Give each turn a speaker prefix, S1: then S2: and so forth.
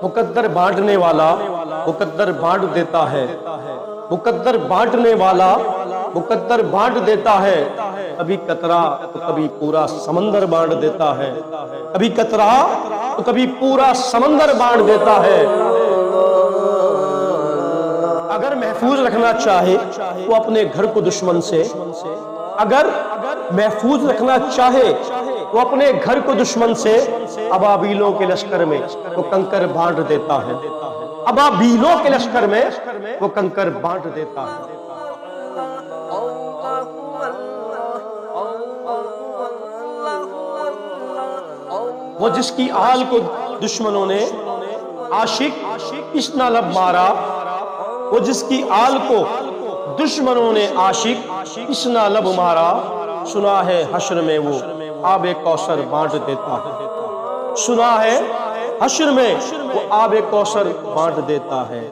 S1: مقدر بانٹنے والا مقدر بانٹ دیتا ہے، مقدر بانٹنے والا مقدر بانٹ دیتا ہے، کبھی قطرہ تو کبھی پورا سمندر بانٹ دیتا ہے، کبھی قطرہ تو کبھی پورا سمندر بانٹ دیتا ہے۔ اگر محفوظ رکھنا چاہے تو اپنے گھر کو دشمن سے، اگر محفوظ رکھنا چاہے تو اپنے گھر کو دشمن سے، ابابیلوں کے لشکر میں وہ کنکر بانٹ دیتا ہے، ابابیلوں کے لشکر میں وہ کنکر بانٹ دیتا ہے۔ وہ جس کی آل کو دشمنوں نے عاشق کشنا لب مارا، وہ جس کی آل کو دشمنوں نے عاشق کشنا لب مارا، سنا ہے حشر میں وہ آب کوثر بانٹ دیتا ہے، سنا ہے حشر میں وہ آب کوثر بانٹ دیتا ہے۔